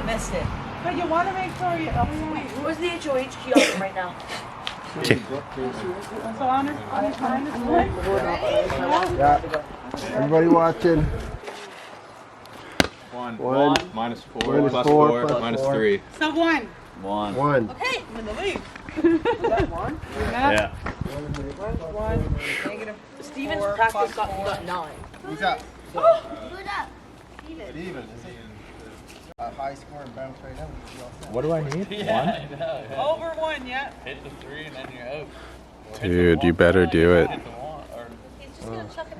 missed it. But you want to make sure you. Oh, Wait, where's the HOH key on them right now? so honor. Yeah. Everybody watching. One. Minus four. Minus Plus four, four. plus Minus four. three. So one. One. Okay, I'm in the lead. Yeah. One. Negative. Steven's Four practice plus got 9. Who's up? Put up. Steven. A high score and bounce right out. What do I need? Over one, yeah. Hit the 3 and then you're out. Dude, you better do it. He's just gonna chuck it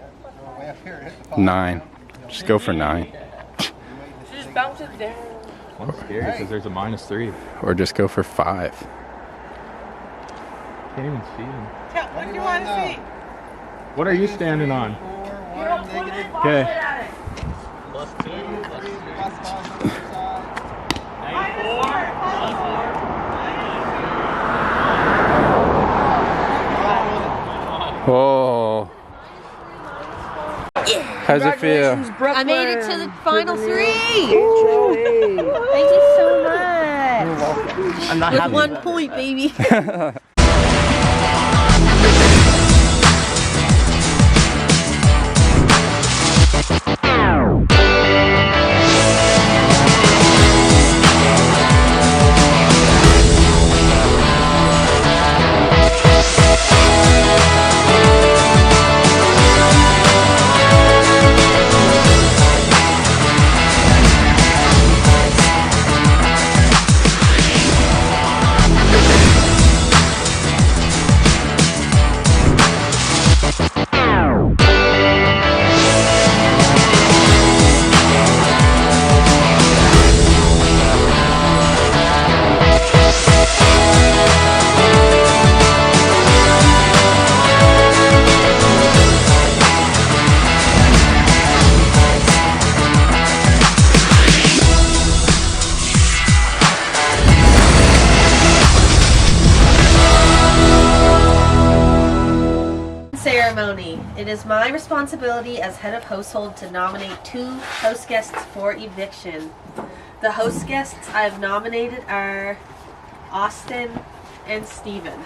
Way up here. Hit the 9. Just go for 9. Just bounce it down. One's scary because there's a minus 3. Or just go for 5. Can't even see him. What do you want to see? What are you standing on? 4, 1, negative. Okay. Plus 2. Plus 3. Plus 5 on the other side. Whoa. How's it feel? I made it to the final 3. Thank HOH. you so much. I'm not With having 1 point, baby. Ceremony. It is my responsibility as head of household to nominate 2 house guests for eviction. The host guests I have nominated are Austin and Steven.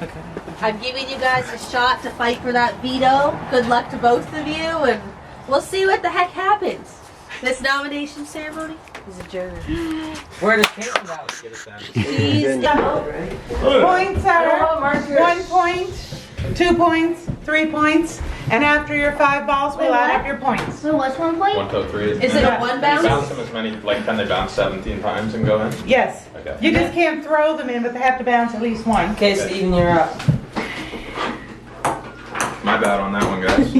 Okay. I'm giving you guys a shot to fight for that veto. Good luck to both of you, and we'll see what the heck happens. This nomination ceremony is adjourned. Where does Caitlin go? Please. Points are 1 point, 2 points, 3 points, and after your 5 balls, we'll add up your points. So what's 1 point? 1, 2, 3. Is it a 1 Bounce bounce? them as many, like, can they bounce 17 times and go in? Yes. Okay. You just can't throw them in, but they have to bounce at least 1. Okay, Steven, you're up. My bad on that one, guys.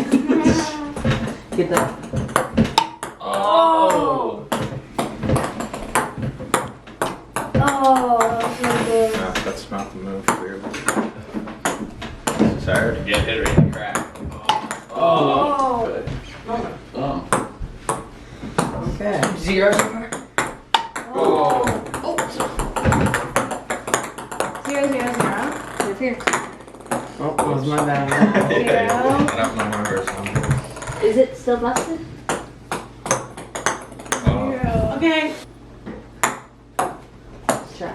Get that. Oh! Oh, that's not good. No, that's not the move, clearly. Sorry to get hit right in the crack. Oh. Okay. 0 so far? Oh! 0, 0, 0. Move here. Oh, that was my bad. I don't know my verse number. Is it still busted? Oh. Okay. Let's try.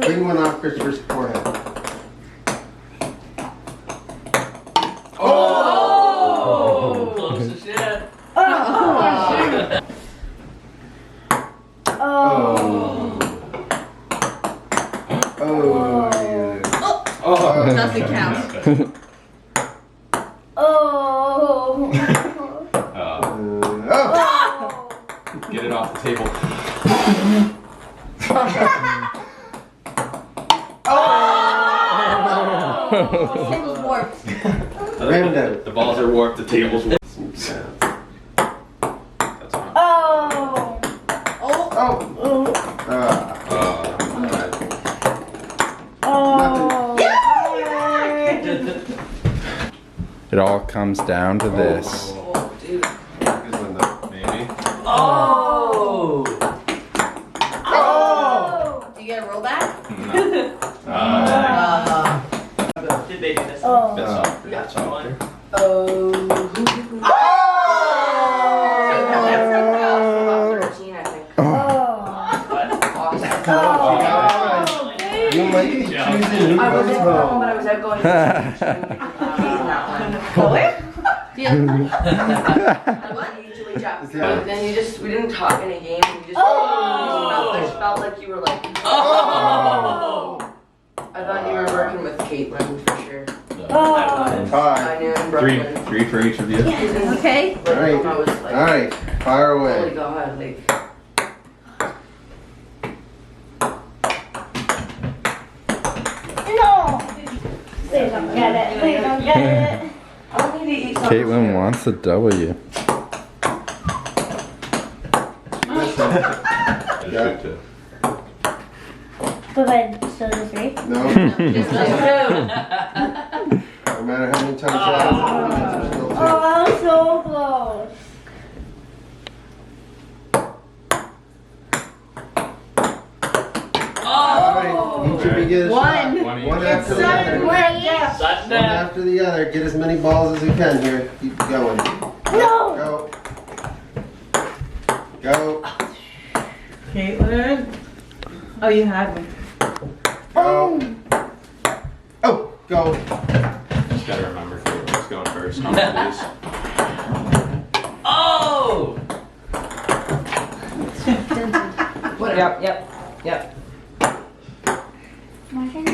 Clean one off Christopher's forehead. Oh! Close as shit. Oh. Oh. Nothing counts. Oh. Get it off the table. It was warped. Random. The balls are warped, the table's warped. That's fine. Oh. Nothing. It all comes down to this. Good one, though. Maybe. Oh! Do you get a rollback? Did they do this? Oh. Bit softer. Bit softer. Oh! Oh. I wasn't home, but I was out going to Yeah. But then we didn't talk any games. We just felt like you were like, I thought you were working with Caitlin for sure. Hi. I knew in Brooklyn. Three for each of you. Okay. Alright. I was like, Alright, fire holy away. God, like. No! Please don't get it. Please don't get it. I need to eat something. Caitlin wants a W. That's good too. But then, so the three? No, Just no matter how many times you ask, it's still two. Oh, I was so close. Alright, each of you get a shot. One One each. after the other. Sudden One death. after the other. Get as many balls as you can here. Keep going. No! Go. Go. Caitlin. Oh, you had one. Go. Oh, go. Just gotta remember who's going first. Please. Oh! Yep. My turn.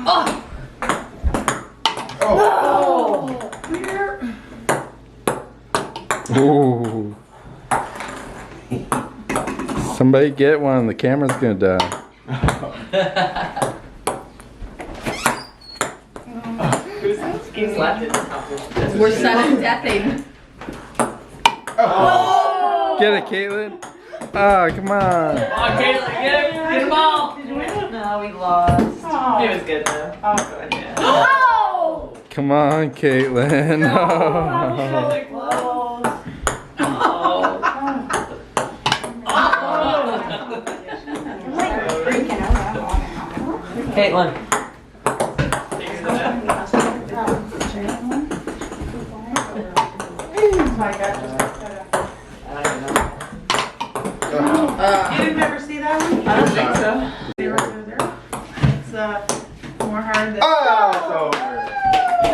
Oh. Ooh. Somebody get one. The camera's gonna die. We're sudden deathing. Get it, Caitlin. Ah, come on. Oh, Caitlin, get him all! No, we lost. Oh, It was good though. oh good, yeah. Oh! Come on, Caitlin. So close. Oh. I'm like freaking out. Caitlin. You didn't ever see that one? I don't think so. It's more hard than. Oh, it's over.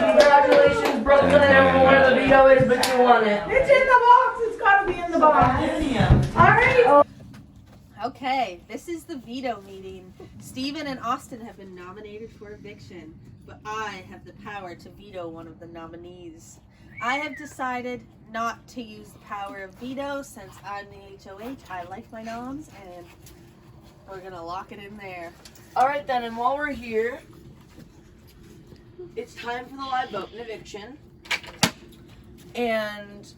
Congratulations, Brooklyn. I don't know where the veto is, but you won it. It's in the box. It's gotta be in the box. Alright. Okay, this is the veto meeting. Stephen and Austin have been nominated for eviction, but I have the power to veto one of the nominees. I have decided not to use the power of veto since I'm the HOH. I like my noms, and we're gonna lock it in there. Alright then, and while we're here, it's time for the live vote and eviction. And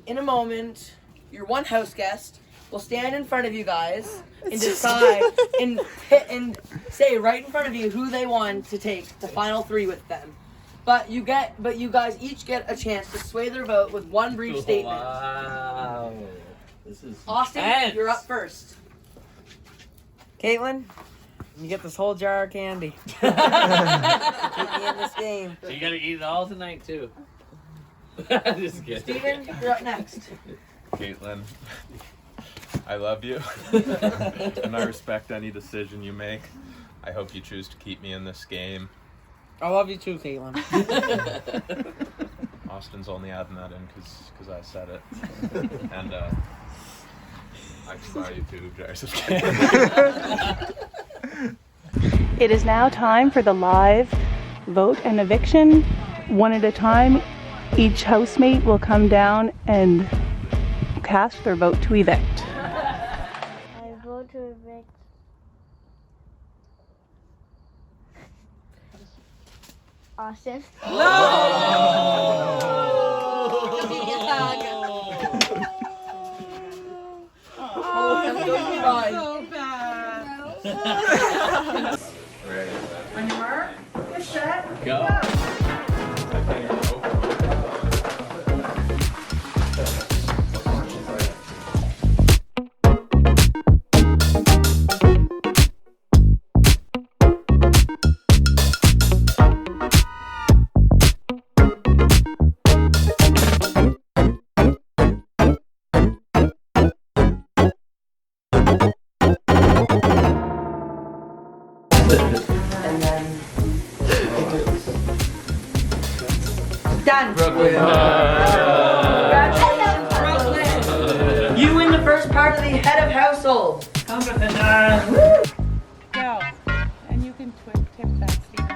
in a moment, your one house guest will stand in front of you guys and decide and say right in front of you who they want to take to final three with them. But you guys each get a chance to sway their vote with one brief statement. Wow. This is Austin, intense. you're up first. Caitlin, you get this whole jar of candy. Keep me in this game. So you gotta eat it all tonight too. Just kidding. Steven, you're up next. Caitlin, I love you, and I respect any decision you make. I hope you choose to keep me in this game. I love you too, Caitlin. Austin's only adding that in because I said it, and I can buy you 2 jars of candy. It is now time for the live vote and eviction. One at a time, each housemate will come down and cast their vote to evict. I vote to evict. Austin. Give me a hug. So bad. On your mark, get set, Go. done. Brooklyn. Congratulations, Brooklyn. You win the first part of the head of household. Go. And you can tip that, Steve.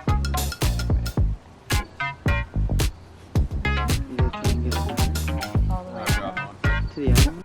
To the end.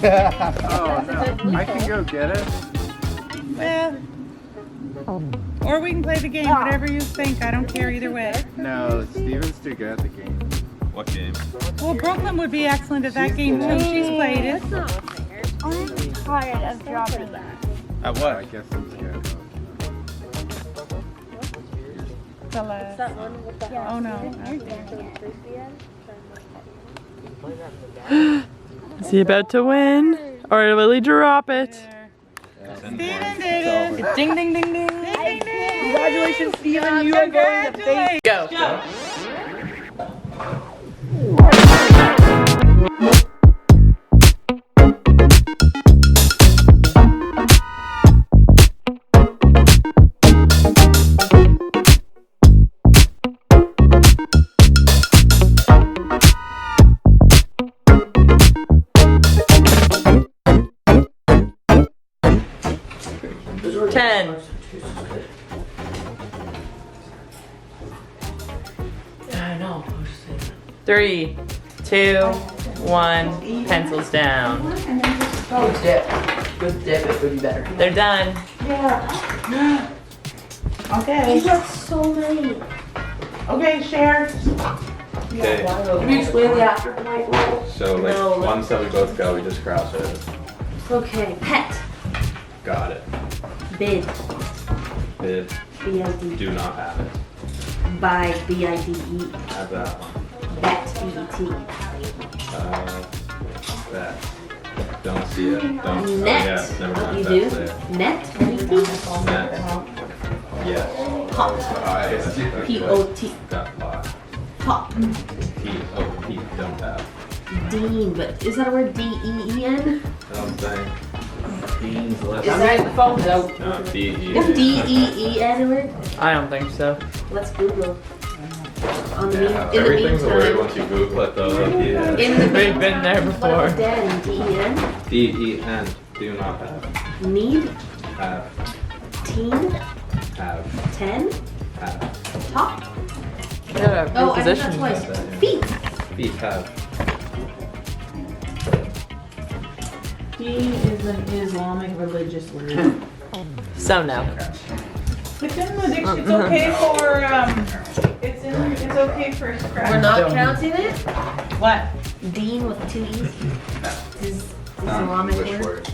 Oh no, I can go get it. Well, or we can play the game, whatever you think. I don't care either way. No, Steven's too good at the game. What game? Well, Brooklyn would be excellent at that game too. She's played it. I'm tired of dropping that. At I what? guess it's good. The last. Oh no. Is he about to win? Or will he drop it? Steven did it. Ding, ding, ding, ding. Ding, ding, ding. Congratulations, Steven. You are going to face. Go. Ten. I know. 3, 2, 1. Pencils down. Good dip. Good dip. It would be better. They're done. Okay. You got so many. Okay, share. Okay, Can you explain the afterpoint rule? so like No. once that we both go, we just cross it. Okay. Pet. Got it. Bid. Bid. B-I-D. Do not have it. Buy. B-I-D-E. Have that one. Bet. B-E-T. That. Don't see it. Don't. Oh Net. yeah, never mind. You That's do? it. Net. N-E-T. Net. Yes. Pot. P-O-T. Got pot. Pop. P-O-P. Don't have. Dean. But is that a word? D-E-E-N? I don't think. Beans left. Is that The phone's out. No, D-E. is D-E-E-N a word? I don't think so. Let's Google. On the Yeah, in the everything's a word meantime. once you Google it though. Yeah. In the We've been there What before. about den? D-E-N? D-E-N. Do not have. Need? Have. Teen? Have. 10? Have. Top? Yeah, Oh, I did that reposition. twice. Feet. Feet. Have. He is an Islamic religious word. So no. It's in the dictionary. It's okay for it's okay for scratch. We're not counting it? What? Dean with 2 E's? Is Islamic English word? word.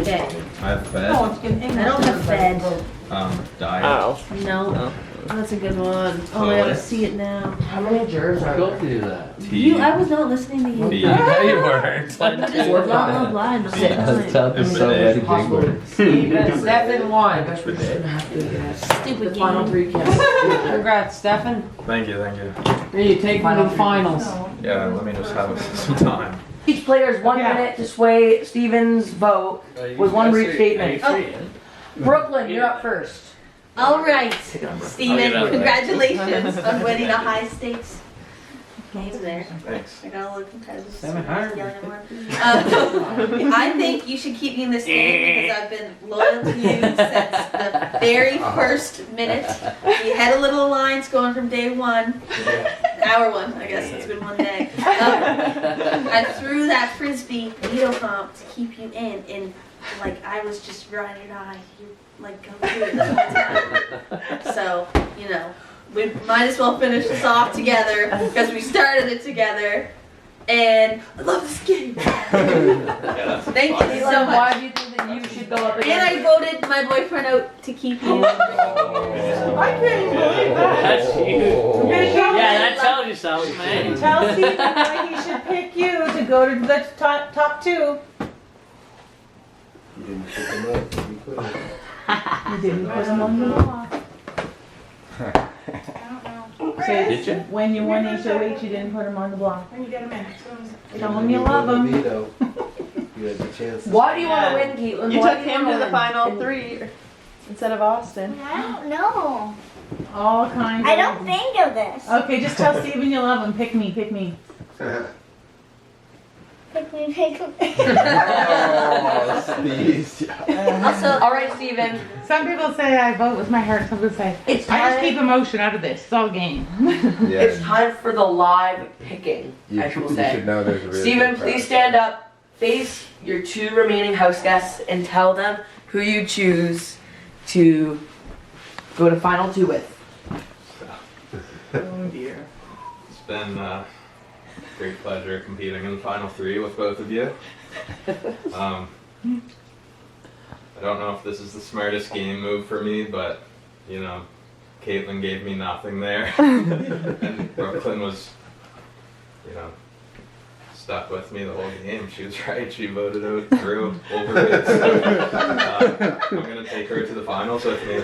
Fed. I have fed. Oh, it's in English. I don't have fed. Diet. Oh. No. No. Oh, that's a good one. Oh, I gotta see it now. How many germs are Go there? do that. Tea. I was not listening to you. Tea. Yeah, you weren't. Just blah, blah, blah, and the whole time. So many big words. Stefan won. Stupid Final game. 3 counts. Congrats, Stefan. Thank you, thank you. Here you take me to the finals. Yeah, let me just have some time. Each player has 1 Yeah. minute to sway Steven's vote with one brief statement. Brooklyn, you're up first. All right, I'll get out Steven, of there. congratulations on winning a high stakes Gabe's there. Thanks. I got a little competitive. Seven hard. Yelling at more. I think you should keep me in this game because I've been loyal to you since the very first minute. We had a little alliance going from day one. Hour one, I guess. It's been one day. I threw that frisbee veto comp to keep you in, and like I was just ride or die. You like go through it the whole time. So you know, we might as well finish this off together because we started it together. And I love this game. Thank you so much. Why do you think that you should go up And against? I voted my boyfriend out to keep you. I can't believe that. That's huge. Okay, Yeah, that tells you something, man. Tell Stephen why he should pick you to go to the top 2. You didn't pick them up. You put them. You didn't put him on the block. Did you? When you won HOH, you didn't put him on the block. When you get them in. Tell him you love him. Veto. You had the chance. Why do you want to win, Caitlin? You Why took do him wanna to the win? final 3 instead of Austin. I don't know. All kinds I of. don't think of this. Okay, just tell Stephen you love him. Pick me, pick me. Pick me, pick me. Oh, Steve. Also, All right, Steven. Some people say I vote with my heart. Some people say It's I just time. keep emotion out of this. It's all game. It's time for the live picking. You, I should you say. should know there's a really Steven, good please prize. stand up, face your 2 remaining house guests, and tell them who you choose to go to final 2 with. Oh dear. It's been a great pleasure competing in the final 3 with both of you. I don't know if this is the smartest game move for me, but you know, Caitlin gave me nothing there, and Brooklyn was, you know, stuck with me the whole game. She was right. She voted out through over it. So, I'm gonna take her to the finals with me.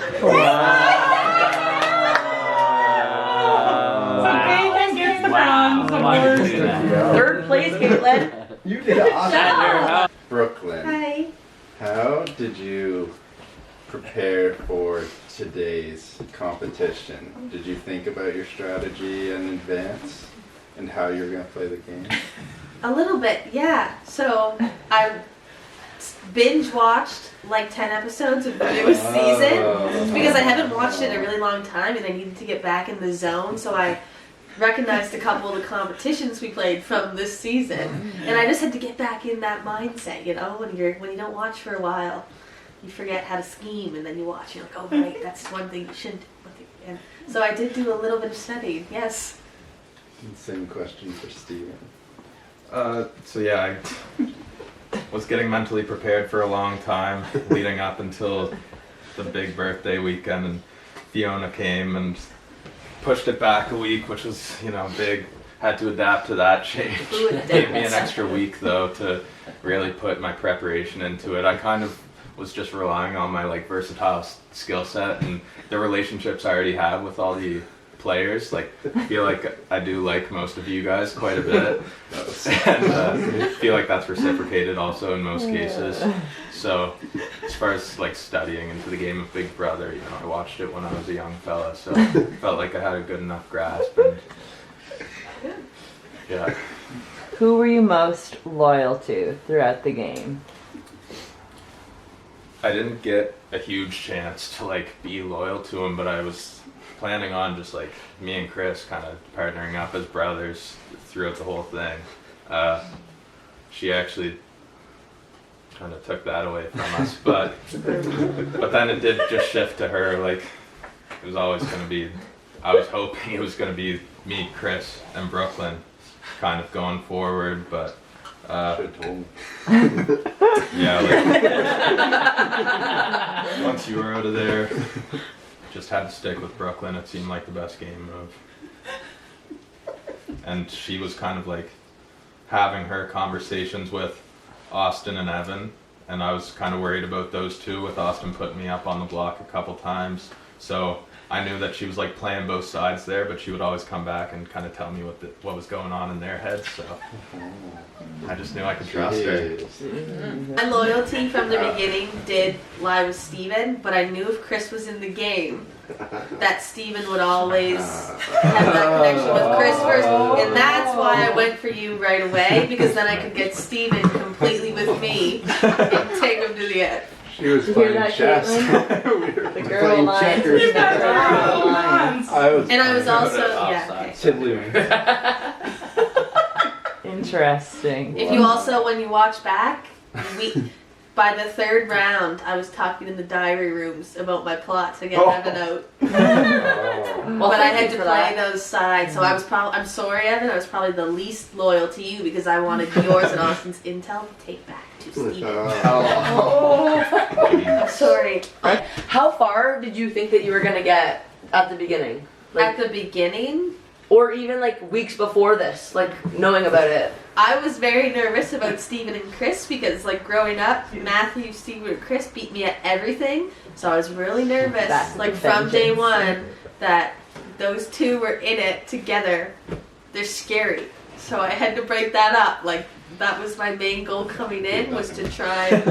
Caitlin gets the bronze Why would you award. do that? 3rd place, Caitlin. You did awesome. Brooklyn, hi. how did you prepare for today's competition? Did you think about your strategy in advance and how you were going to play the game? A little bit, yeah. So I binge watched like 10 episodes of the newest season because I haven't watched it in a really long time and I needed to get back in the zone. So I recognized a couple of the competitions we played from this season, and I just had to get back in that mindset. You know, when you don't watch for a while, you forget how to scheme, and then you watch. You're like, oh right, that's one thing you shouldn't do. And so I did do a little bit of studying. Yes. Same question for Steven. So yeah, I was getting mentally prepared for a long time, leading up until the big birthday weekend, and Fiona came and pushed it back a week, which was, you know, big. Had to adapt to that change. Gave me an extra week though to really put my preparation into it. I kind of was just relying on my like versatile skill set and the relationships I already have with all the players. Like, I feel like I do like most of you guys quite a bit, and feel like that's reciprocated also in most cases. So, as far as like studying into the game of Big Brother, you know, I watched it when I was a young fella, so felt like I had a good enough grasp. And yeah. Who were you most loyal to throughout the game? I didn't get a huge chance to like be loyal to him, but I was planning on just like me and Chris kind of partnering up as brothers throughout the whole thing. She actually kind of took that away from us, but then it did just shift to her. Like, it was always going to be, I was hoping it was going to be me, Chris, and Brooklyn kind of going forward, but Should've told me. yeah, like, once you were out of there, just had to stick with Brooklyn. It seemed like the best game move. And she was kind of like having her conversations with Austin and Evan, and I was kind of worried about those two, with Austin putting me up on the block a couple times. So I knew that she was like playing both sides there, but she would always come back and kind of tell me what was going on in their heads. So I just knew I could trust her. My loyalty from the beginning did lie with Steven, but I knew if Chris was in the game, that Steven would always have that connection with Chris first. And that's why I went for you right away, because then I could get Steven completely with me and take him to the end. She was playing chess. The girl lines. And I was also, yeah, okay. Interesting. If you also, when you watch back, by the third round, I was talking in the diary rooms about my plot to get Evan out. Well, but I had thank you to for play that. those sides, so I was probably, I'm sorry, Evan, I was probably the least loyal to you because I wanted yours and Austin's intel to take back to Steve. I'm sorry. How far did you think that you were gonna get at the beginning? At the beginning, Or even like weeks before this, like knowing about it? I was very nervous about Steven and Chris because, like, growing up, Matthew, Steven, and Chris beat me at everything. So I was really nervous, like, from day one, that those two were in it together. They're scary. So I had to break that up. Like, that was my main goal coming in, was to try and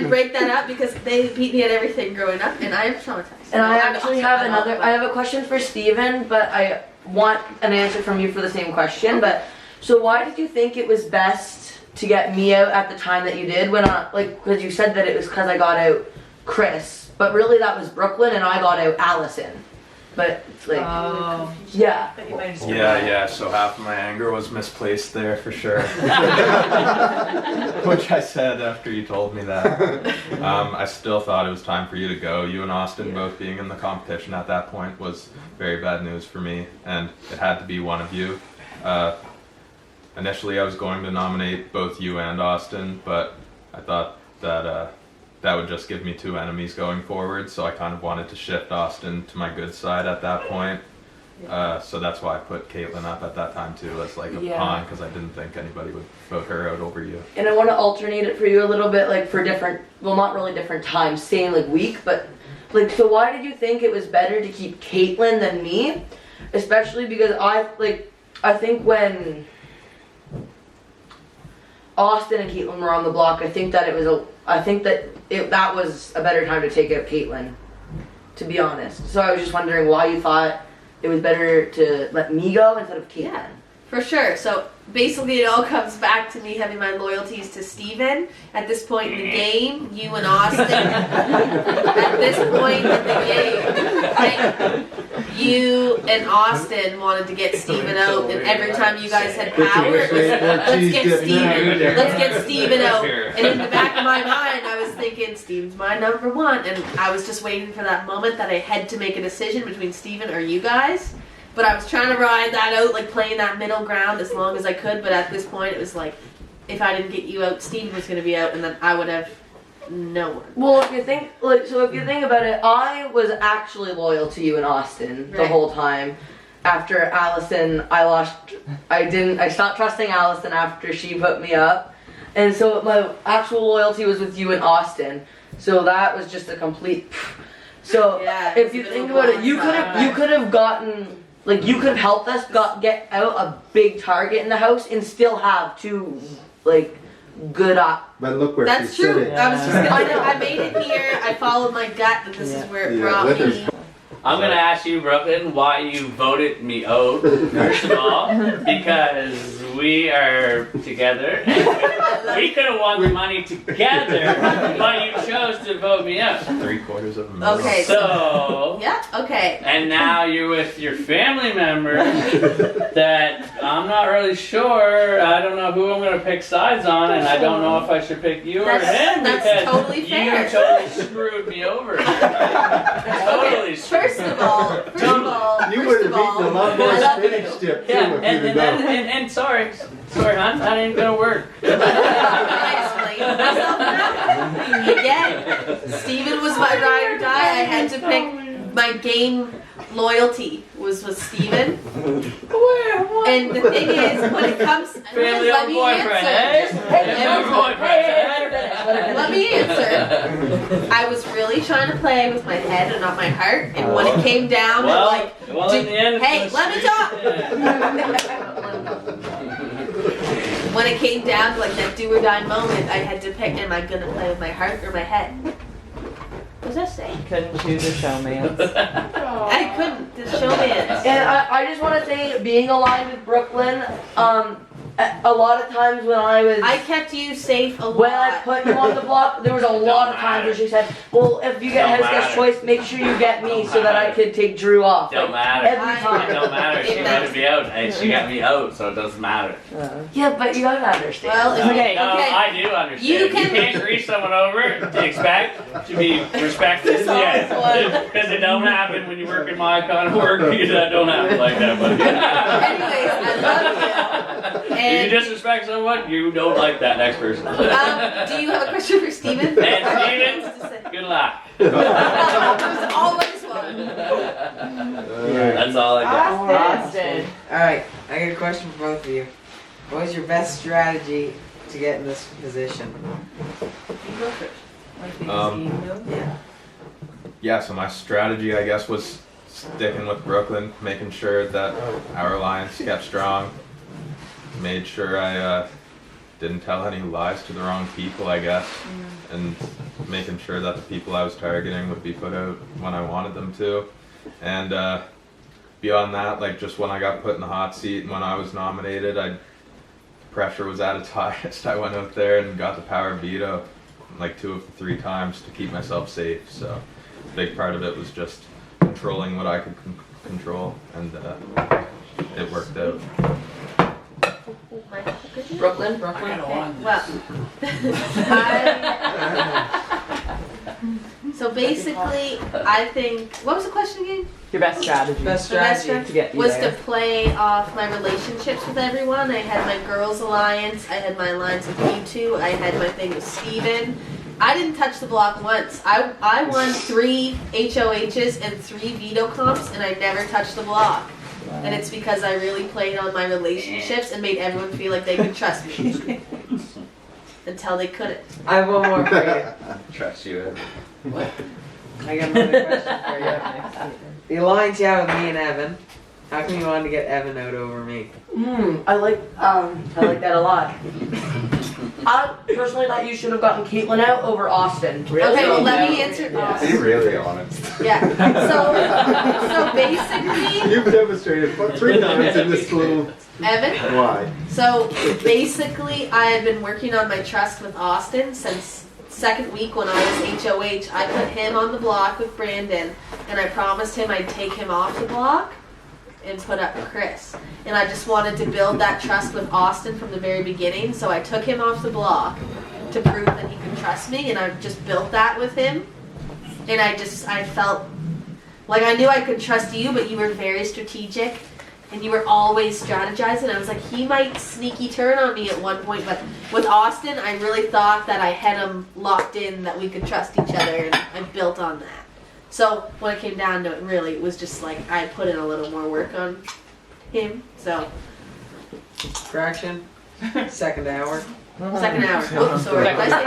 break that up because they beat me at everything growing up, and I am traumatized. And I actually have I have a question for Steven, but I want an answer from you for the same question. But so why did you think it was best to get me out at the time that you did? When because you said that it was because I got out Chris, but really that was Brooklyn and I got out Allison. But like, yeah. Yeah. So half of my anger was misplaced there for sure. Which I said after you told me that. I still thought it was time for you to go. You and Austin both being in the competition at that point was very bad news for me, and it had to be one of you. Initially, I was going to nominate both you and Austin, but I thought that that would just give me two enemies going forward, so I kind of wanted to shift Austin to my good side at that point. So that's why I put Caitlin up at that time too, as like a pawn, because I didn't think anybody would vote her out over you. And I want to alternate it for you a little bit, like for different, well, not really different times, same like week, but like, so why did you think it was better to keep Caitlin than me? Especially because I think when Austin and Caitlin were on the block, I think that that was a better time to take out Caitlin, to be honest. So I was just wondering why you thought it was better to let me go instead of Caitlin. Yeah, for sure. So basically it all comes back to me having my loyalties to Steven. At this point in the game, you and Austin, at this point in the game, right, you and Austin wanted to get Steven out, and every time you guys had power, it was, let's get Steven out. And in the back of my mind, I was thinking, Steven's my number one, and I was just waiting for that moment that I had to make a decision between Steven or you guys. But I was trying to ride that out, like playing that middle ground as long as I could, but at this point it was like, if I didn't get you out, Steven was going to be out, and then I would have no one. Well, if you think about it, I was actually loyal to you and Austin the whole time. After Allison, I stopped trusting Allison after she put me up. And so my actual loyalty was with you and Austin. So that was just a complete, so if you think about it, you could have gotten, like, you could have helped us get out a big target in the house and still have two, like, good But look where That's she's true. sitting. I was just gonna I made it here. I followed my gut that this is where it brought me. I'm gonna ask you, Brooklyn, why you voted me out, first of all, because we are together. And we could have won the money together, but you chose to vote me out. $3/4 of a million. Okay. So. Yeah. Okay. And now you're with your family member that I'm not really sure. I don't know who I'm gonna pick sides on, and I don't know if I should pick you or him because totally fair. you totally screwed me over. Totally screwed. You would have eaten a lot more spinach dip too if you'd have known. And sorry, hon, that ain't gonna work. Again, Steven was my ride or die. I had to pick my game loyalty was with Steven. And the thing is, when it comes, Family let or me boyfriend, answer. Family or boyfriend, Let me answer. I was really trying to play with my head and not my heart, and when it came down, Well, like, well, in the end, hey, it's let me talk. When it came down to like that do or die moment, I had to pick: am I gonna play with my heart or my head? What does that say? Couldn't choose a showman. I couldn't. The showman. And I just want to say, being aligned with Brooklyn, a lot of times when I kept you safe a lot. when I put you on the block, there was a lot of times where she said, well, if you get Don't house guest matter. choice, make sure you get me so that I could take Drew off. Don't Like, matter. every It time. don't matter. She wanted me out, and she got me out, so it doesn't matter. Yeah, but you gotta understand. Well, No, okay. no, I do understand. You can't grease someone over to expect to be respected. Yeah, because it don't happen when you work in my kind of work. That don't happen like that, buddy. Anyways, I love you. If And you disrespect someone, you don't like that next person. do you have a question for Steven? And Steven, good luck. There's always one. That's all I got. Austin. Alright, I got a question for both of you. What was your best strategy to get in this position? Yeah, so my strategy, I guess, was sticking with Brooklyn, making sure that our alliance kept strong, made sure I didn't tell any lies to the wrong people, I guess, and making sure that the people I was targeting would be put out when I wanted them to. And beyond that, like just when I got put in the hot seat and when I was nominated, pressure was at its highest. I went out there and got the power veto like 2 of the 3 times to keep myself safe. So a big part of it was just controlling what I could control, and it worked out. Brooklyn. Well, so basically, I think. What was the question again? Your best strategy. Best The best strategy to get you was there. to play off my relationships with everyone. I had my girls alliance. I had my alliance with you two. I had my thing with Steven. I didn't touch the block once. I won 3 HOHs and 3 veto comps, and I never touched the block. And it's because I really played on my relationships and made everyone feel like they could trust me. Until they couldn't. I have one more for you. Trust you. I got another question for you. The alliance you have with me and Evan, how come you wanted to get Evan out over me? I like that a lot. I personally thought you should have gotten Caitlyn out over Austin. Okay, well let me answer. Be really honest. Yeah. So basically, You've demonstrated 3 times in this little. Evan. Why? So basically, I have been working on my trust with Austin since second week when I was HOH. I put him on the block with Brandon, and I promised him I'd take him off the block and put up Chris. And I just wanted to build that trust with Austin from the very beginning, so I took him off the block to prove that he could trust me, and I've just built that with him. And I felt like I knew I could trust you, but you were very strategic. And you were always strategizing. I was like, he might sneaky turn on me at one point, but with Austin, I really thought that I had him locked in, that we could trust each other, and I built on that. So when it came down to it, really, it was just like I put in a little more work on him. So Fraction? Second hour? second hour. Oops, sorry. Did I say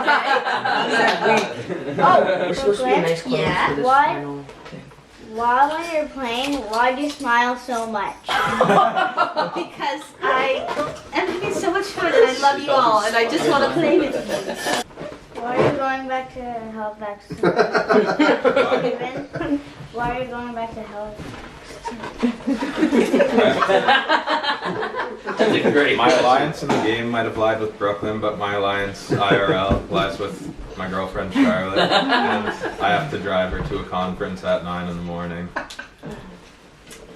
that? We're supposed to be a nice close Yeah. for this What? final thing. Why, when you're playing, why do you smile so much? Because I am having so much fun, and I love you all, and I just want to play with you. Why are you going back to Halifax? Steven? Why are you going back to Halifax? That's a great My question. alliance in the game might have lied with Brooklyn, but my alliance IRL lies with my girlfriend Charlotte, and I have to drive her to a conference at 9 in the morning.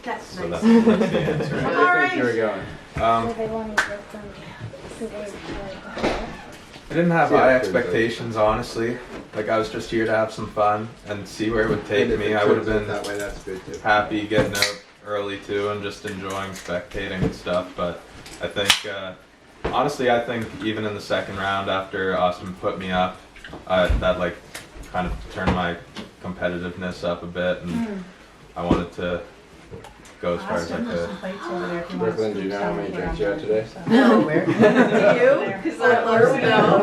That's So nice. that's the answer. Where do you think you were going? So they want to get them to I didn't have high expectations, honestly. Like, I was just here to have some fun and see where it would take And if me. it I would have turns out been that way, that's good too. happy getting out early too and just enjoying spectating and stuff. But I think, honestly, I think even in the second round after Austin put me up, that like kind of turned my competitiveness up a bit, and I wanted to go as far as I could. Brooklyn, do you know how many drinks you had today? No, where? Do you? Because that lets me know.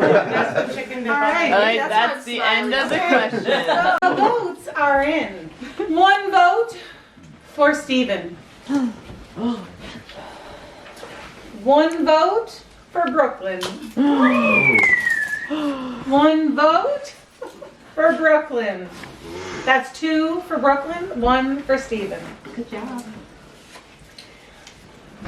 Alright, that's the end of the question. The votes are in. 1 vote for Stephen. 1 vote for Brooklyn. 1 vote for Brooklyn. That's 2 for Brooklyn, 1 for Stephen. Good job.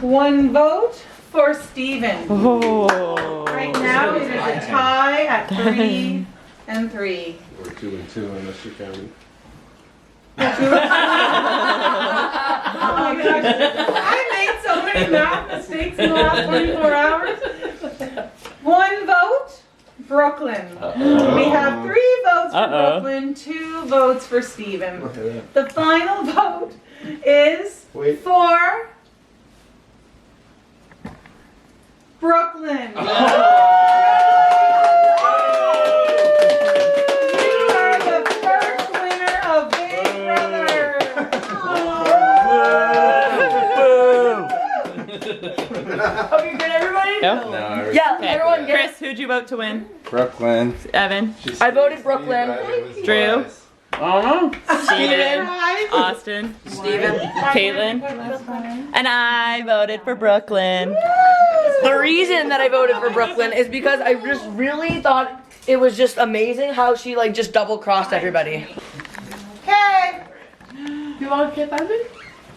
1 vote for Stephen. Oh. Right now it is a tie at 3 and 3. Or 2 and 2 unless you count. Oh my gosh, I made so many math mistakes in the last 24 hours. 1 vote, Brooklyn. We have 3 votes for Brooklyn, 2 votes for Stephen. The final vote is for Brooklyn. You are the first winner of Big Brother. Okay, good, everybody? No, Yeah, everyone get Chris, who'd you vote to win? Brooklyn. Evan. I voted Brooklyn. Drew. Steven. Austin. Steven. Caitlin. And I voted for Brooklyn. The reason that I voted for Brooklyn is because I just really thought it was just amazing how she like just double crossed everybody. Okay. You want to get Evan?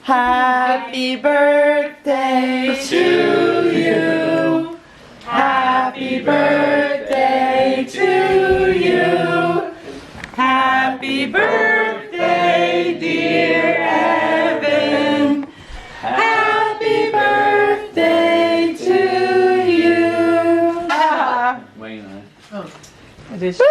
Happy birthday to you. Happy birthday to you. Happy birthday, dear Evan. Happy birthday to you. Wayne. It is.